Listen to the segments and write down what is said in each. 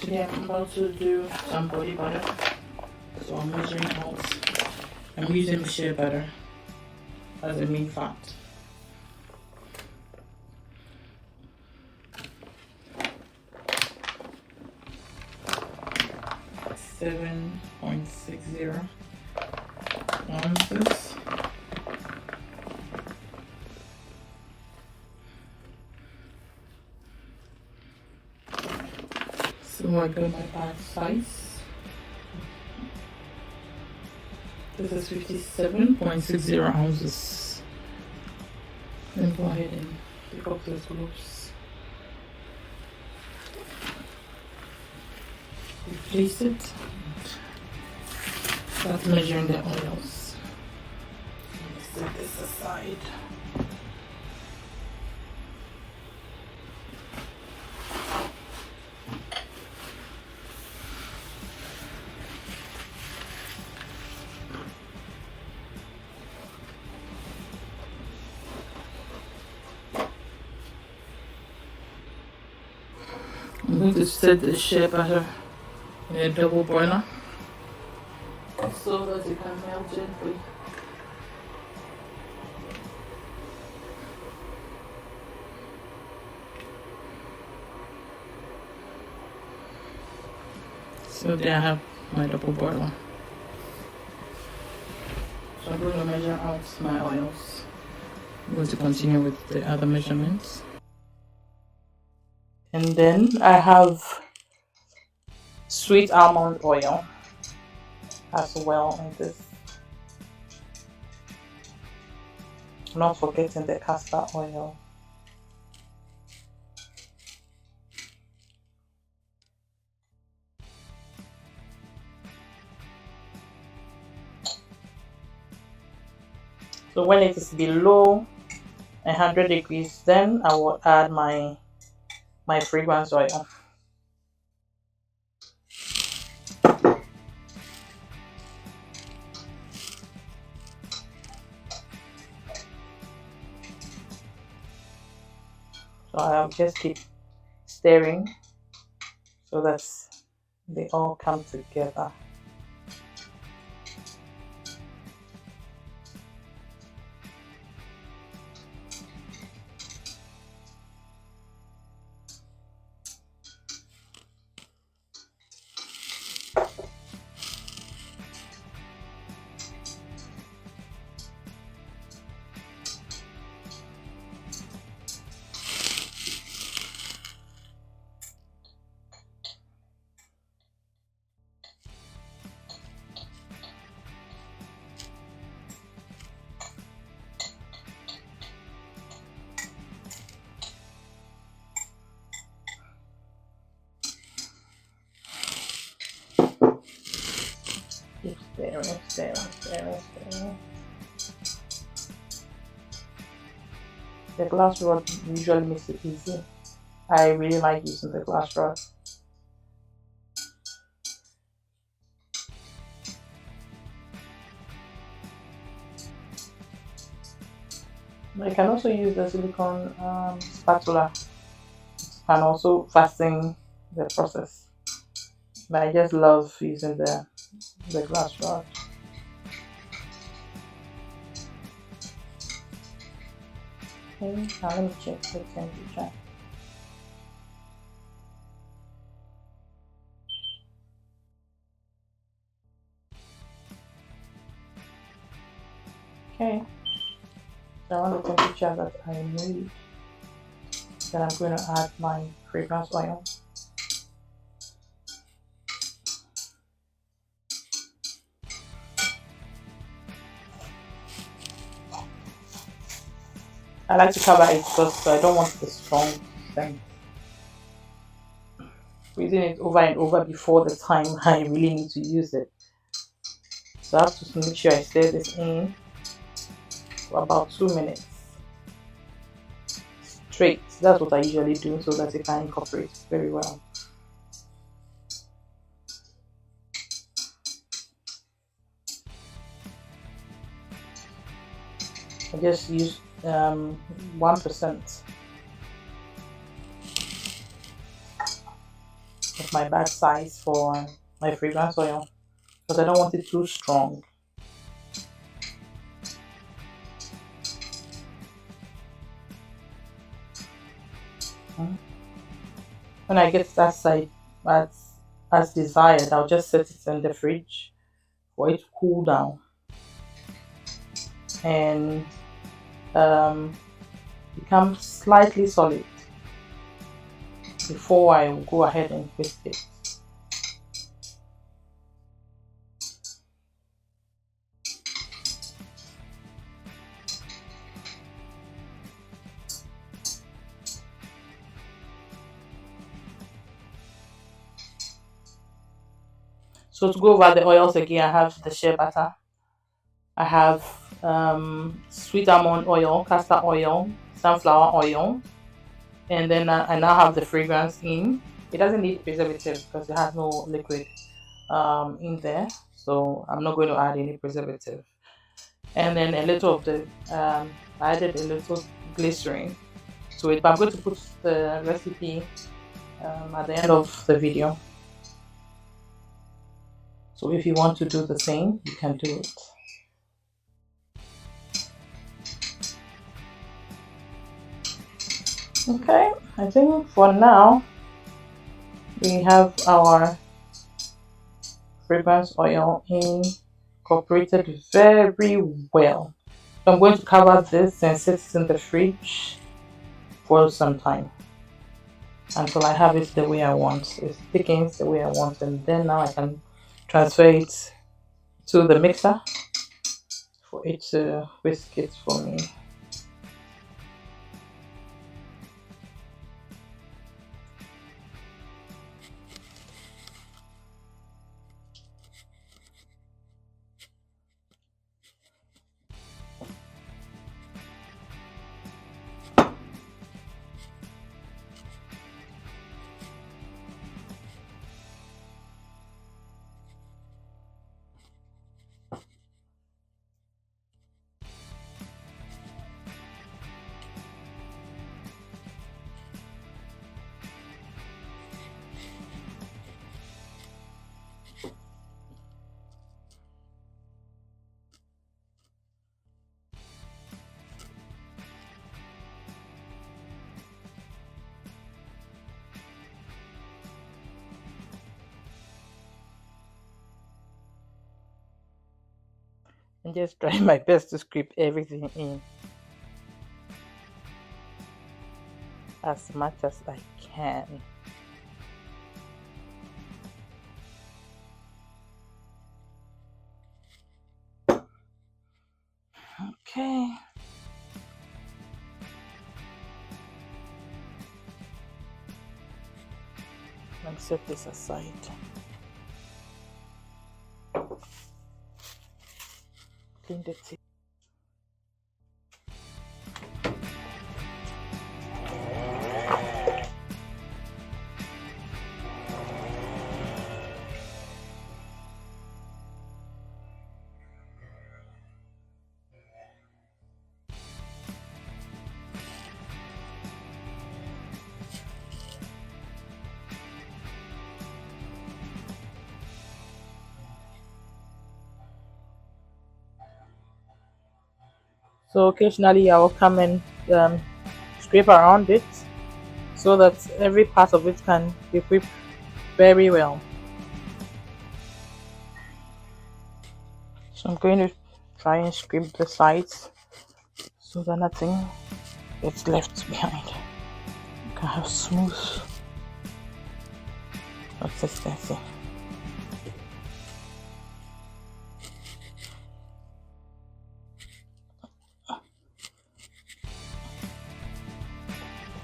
Today I'm about to do some body butter, so I'm measuring out. I'm using shea butter as a main fat. .60 ounces. So I got my bag size. This is 57.60 ounces. Let me go ahead and pick up those gloves. Replace it. Start measuring the oils. Set this aside. I'm going to set the shea butter in a double boiler so that it can melt gently. So there I have my double boiler. So I'm going to measure out my oils. I'm going to continue with the other measurements. And then I have sweet almond oil as well in this. Not forgetting the castor oil. So when it is below 100 degrees, then I will add my fragrance oil. So I'll just keep stirring so that they all come together. Stirring. The glass rod usually makes it easy. I really like using the glass rod. I can also use the silicone spatula. It can also fasten the process. But I just love using the glass rod. Okay, now let me check the temperature. Okay, so I want the temperature that I need. Then I'm going to add my fragrance oil. I like to cover it because I don't want the strong thing. Using it over and over before the time I really need to use it. So I have to make sure I stir this in for about 2 minutes. Straight. That's what I usually do so that it can incorporate very well. I just use 1%. of my bag size for my fragrance oil because I don't want it too strong. When I get that side as desired, I'll just set it in the fridge for it to cool down and become slightly solid before I go ahead and whisk it. So to go over the oils again, I have the shea butter, I have sweet almond oil, castor oil, sunflower oil, and then I now have the fragrance in. It doesn't need preservative because it has no liquid in there, so I'm not going to add any preservative. And then a little of the I added a little glycerine to it, but I'm going to put the recipe at the end of the video. So if you want to do the same, you can do it. Okay, I think for now we have our fragrance oil incorporated very well. So I'm going to cover this and set it in the fridge for some time until I have it the way I want. It thickens the way I want, and then now I can transfer it to the mixer for it to whisk it for me. And just trying my best to scrape everything in as much as I can. Okay. Let me set this aside. Clean the tip. So occasionally I will come and scrape around it so that every part of it can be whipped very well. So I'm going to try and scrape the sides so that nothing gets left behind. You can have smooth consistency.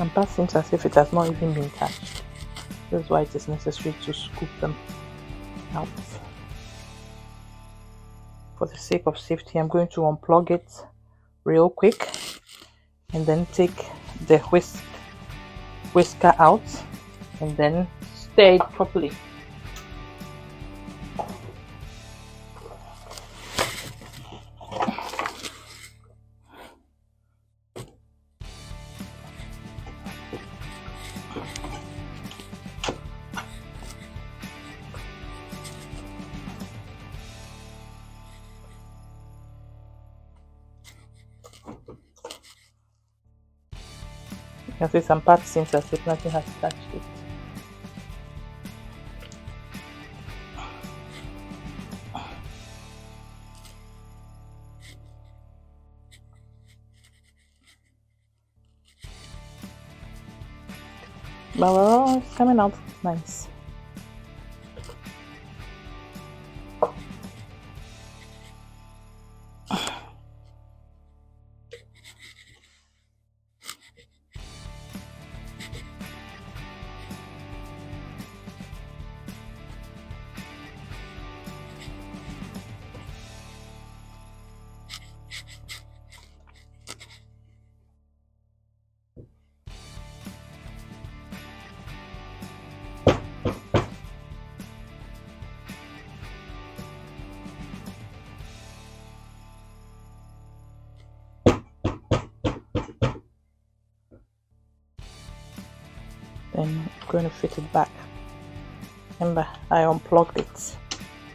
And that seems as if it has not even been touched. That's why it is necessary to scoop them out. For the sake of safety, I'm going to unplug it real quick and then take the whisker out and then stir it properly. You can see some parts seems as if nothing has touched it. But overall, it's coming out nice. Then I'm going to fit it back. Remember, I unplugged it.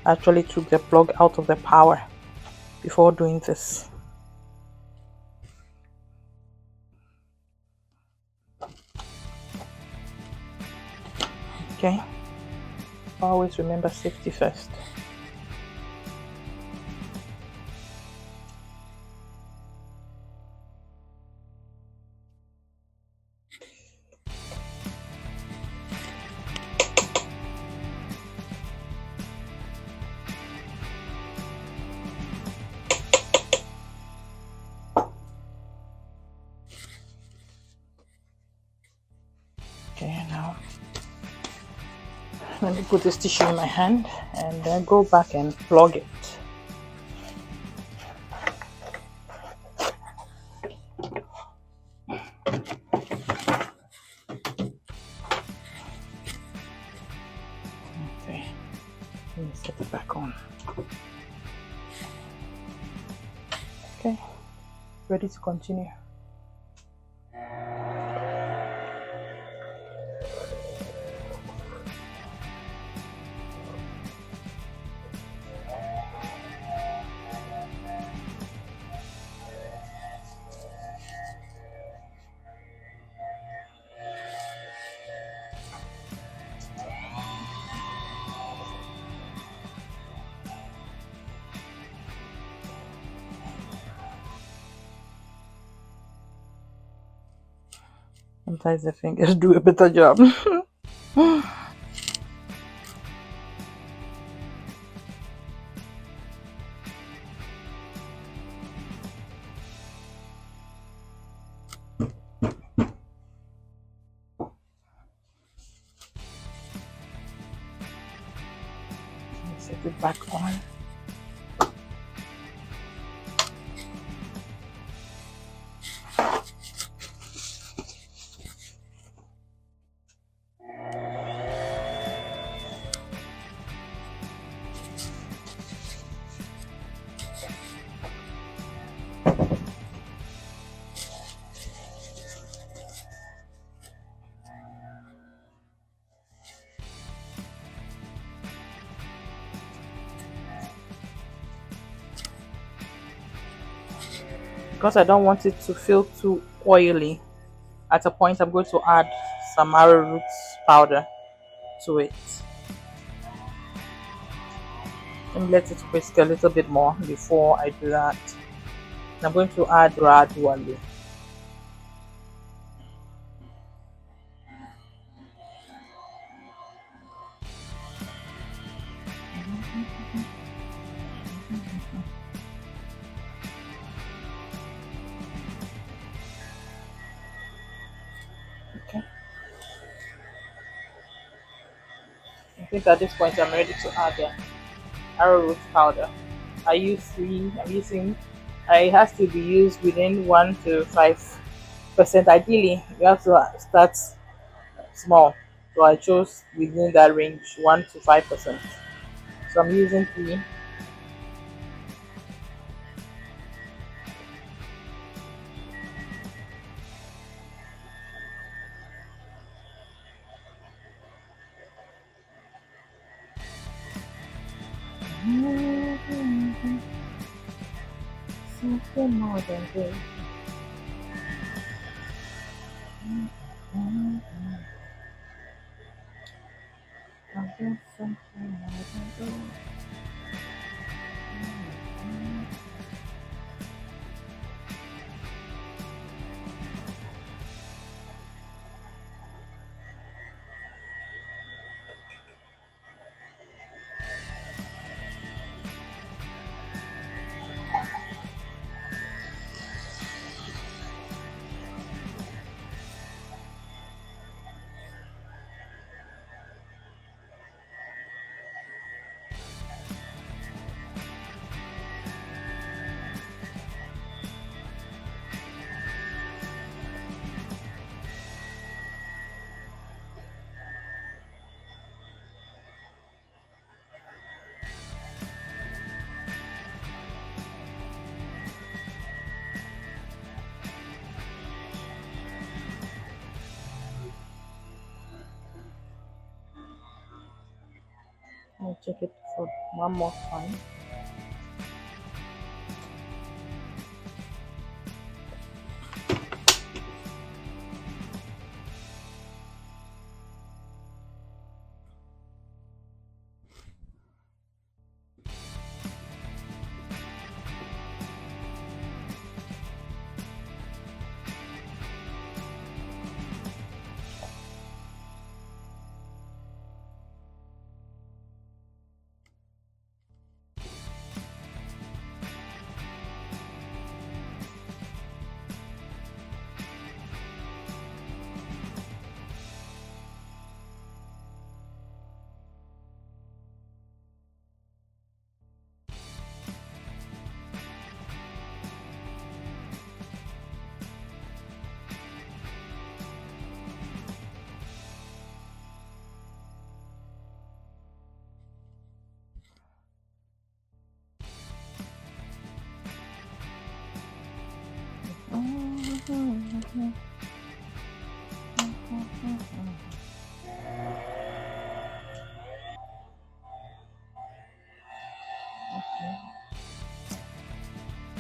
I actually took the plug out of the power before doing this. Okay, always remember safety first. Okay, now let me put this tissue in my hand and then go back and plug it. Okay, let me set it back on. Okay, ready to continue. Sometimes the fingers do a better job. Set it back on. Because I don't want it to feel too oily, at a point I'm going to add some arrowroot powder to it. And let it whisk a little bit more before I do that. And I'm going to add gradually. Okay. I think at this point I'm ready to add the arrowroot powder. I use 3. I'm using. It has to be used within 1 to 5%. Ideally, you have to start small. So I chose within that range, 1 to 5%. So I'm using 3. Something more than this. check it for one more time.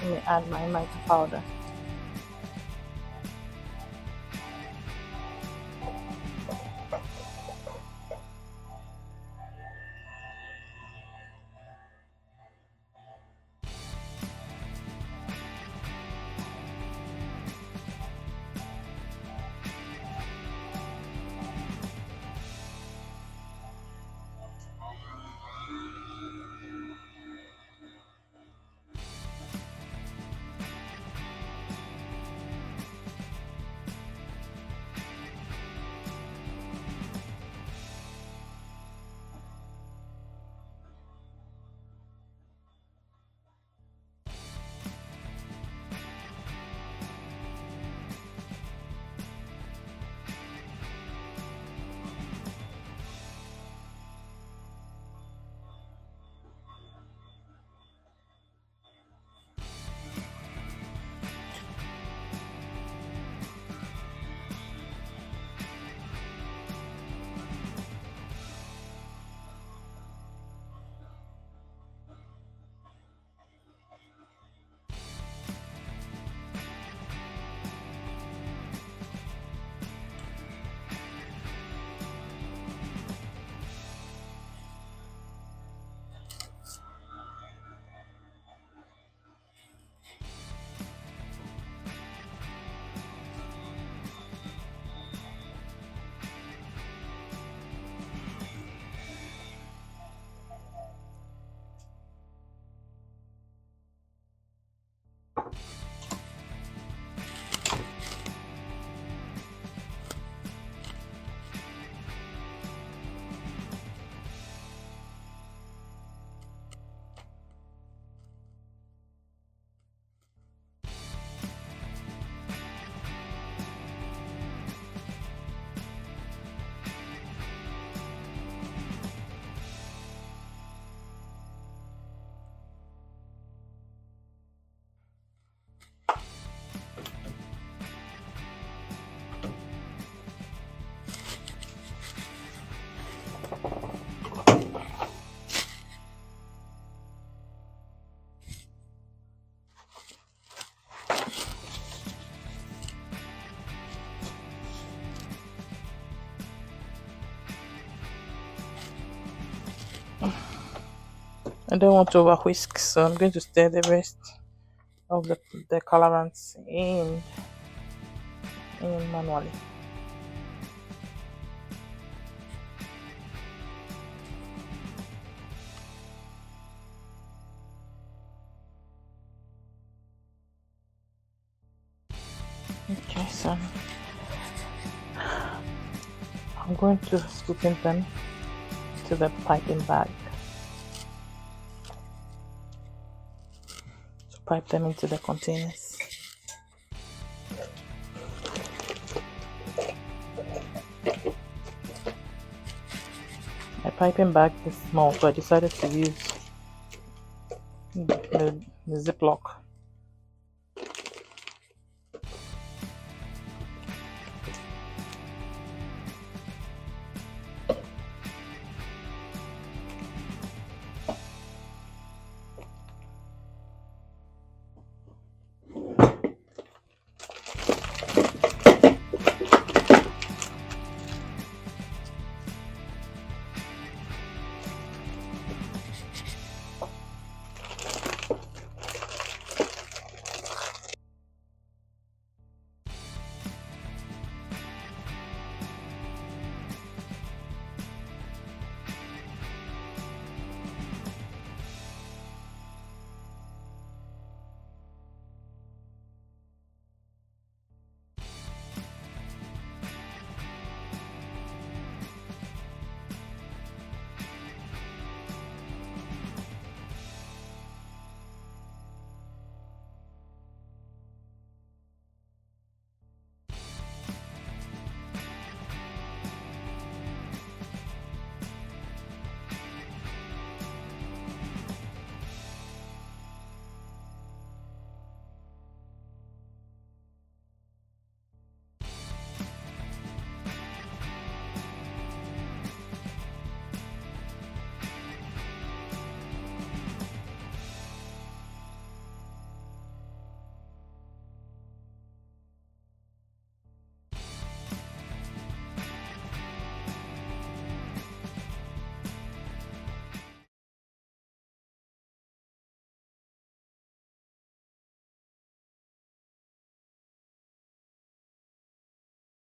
Let me add my mica powder. I don't want to over whisk, so I'm going to stir the rest of the colorants in manually. Okay, so I'm going to scoop in them to the piping bag. So pipe them into the containers. My piping bag is small, so I decided to use the Ziploc